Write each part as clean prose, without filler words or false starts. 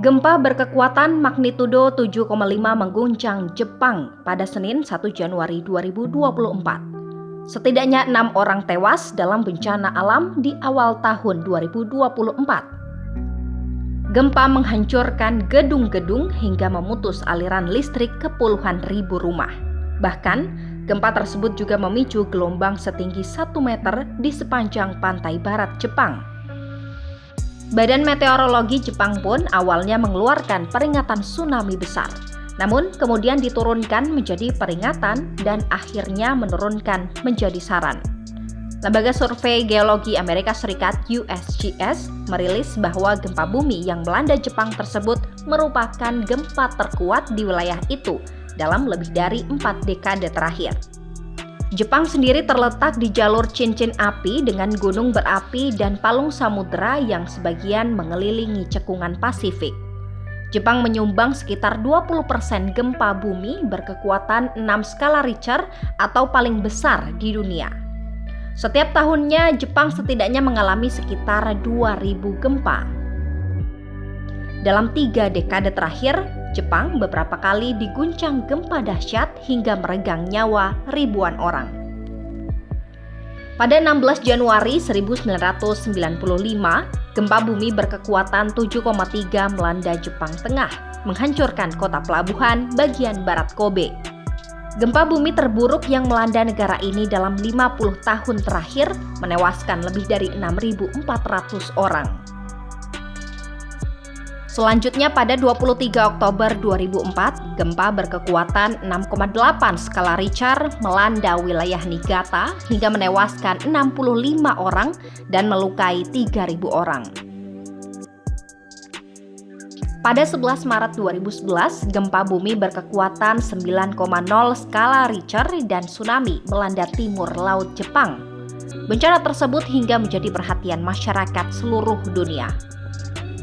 Gempa berkekuatan magnitudo 7,5 mengguncang Jepang pada Senin 1 Januari 2024. Setidaknya 6 orang tewas dalam bencana alam di awal tahun 2024. Gempa menghancurkan gedung-gedung hingga memutus aliran listrik ke puluhan ribu rumah. Bahkan, gempa tersebut juga memicu gelombang setinggi 1 meter di sepanjang pantai barat Jepang. Badan Meteorologi Jepang pun awalnya mengeluarkan peringatan tsunami besar, namun kemudian diturunkan menjadi peringatan dan akhirnya menurunkan menjadi saran. Lembaga Survei Geologi Amerika Serikat USGS merilis bahwa gempa bumi yang melanda Jepang tersebut merupakan gempa terkuat di wilayah itu dalam lebih dari 4 dekade terakhir. Jepang sendiri terletak di jalur cincin api dengan gunung berapi dan palung samudera yang sebagian mengelilingi cekungan Pasifik. Jepang menyumbang sekitar 20% gempa bumi berkekuatan 6 skala Richter atau paling besar di dunia. Setiap tahunnya Jepang setidaknya mengalami sekitar 2.000 gempa. Dalam 3 dekade terakhir, Jepang beberapa kali diguncang gempa dahsyat hingga meregang nyawa ribuan orang. Pada 16 Januari 1995, gempa bumi berkekuatan 7,3 melanda Jepang Tengah, menghancurkan kota pelabuhan bagian barat Kobe. Gempa bumi terburuk yang melanda negara ini dalam 50 tahun terakhir menewaskan lebih dari 6.400 orang. Selanjutnya pada 23 Oktober 2004, gempa berkekuatan 6,8 skala Richter melanda wilayah Niigata hingga menewaskan 65 orang dan melukai 3.000 orang. Pada 11 Maret 2011, gempa bumi berkekuatan 9,0 skala Richter dan tsunami melanda timur laut Jepang. Bencana tersebut hingga menjadi perhatian masyarakat seluruh dunia.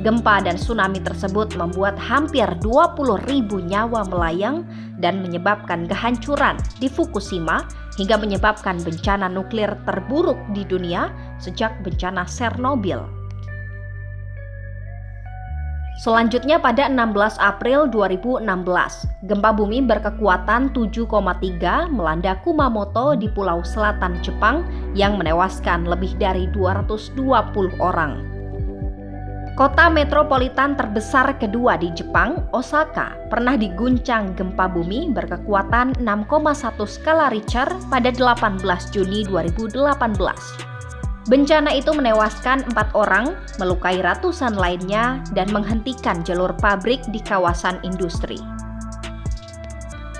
Gempa dan tsunami tersebut membuat hampir 20.000 nyawa melayang dan menyebabkan kehancuran di Fukushima hingga menyebabkan bencana nuklir terburuk di dunia sejak bencana Chernobyl. Selanjutnya pada 16 April 2016, gempa bumi berkekuatan 7,3 melanda Kumamoto di Pulau Selatan Jepang yang menewaskan lebih dari 220 orang. Kota metropolitan terbesar kedua di Jepang, Osaka, pernah diguncang gempa bumi berkekuatan 6,1 skala Richter pada 18 Juni 2018. Bencana itu menewaskan 4 orang, melukai ratusan lainnya, dan menghentikan jalur pabrik di kawasan industri.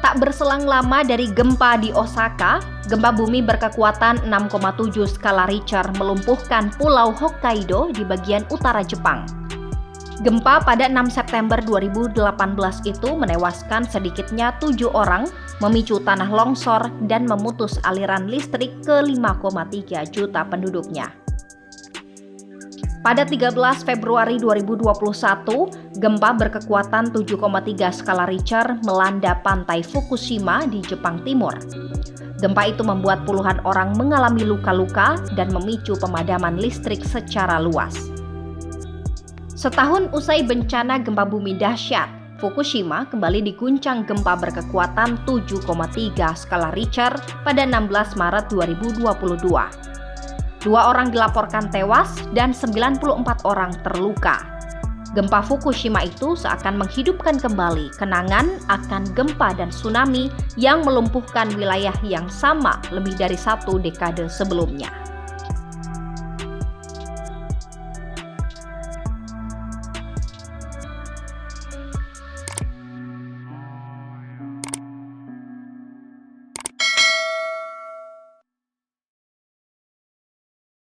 Tak berselang lama dari gempa di Osaka, gempa bumi berkekuatan 6,7 skala Richter melumpuhkan Pulau Hokkaido di bagian utara Jepang. Gempa pada 6 September 2018 itu menewaskan sedikitnya 7 orang, memicu tanah longsor dan memutus aliran listrik ke 5,3 juta penduduknya. Pada 13 Februari 2021, gempa berkekuatan 7,3 skala Richter melanda pantai Fukushima di Jepang Timur. Gempa itu membuat puluhan orang mengalami luka-luka dan memicu pemadaman listrik secara luas. Setahun usai bencana gempa bumi dahsyat, Fukushima kembali diguncang gempa berkekuatan 7,3 skala Richter pada 16 Maret 2022. 2 orang dilaporkan tewas dan 94 orang terluka. Gempa Fukushima itu seakan menghidupkan kembali kenangan akan gempa dan tsunami yang melumpuhkan wilayah yang sama lebih dari 1 dekade sebelumnya.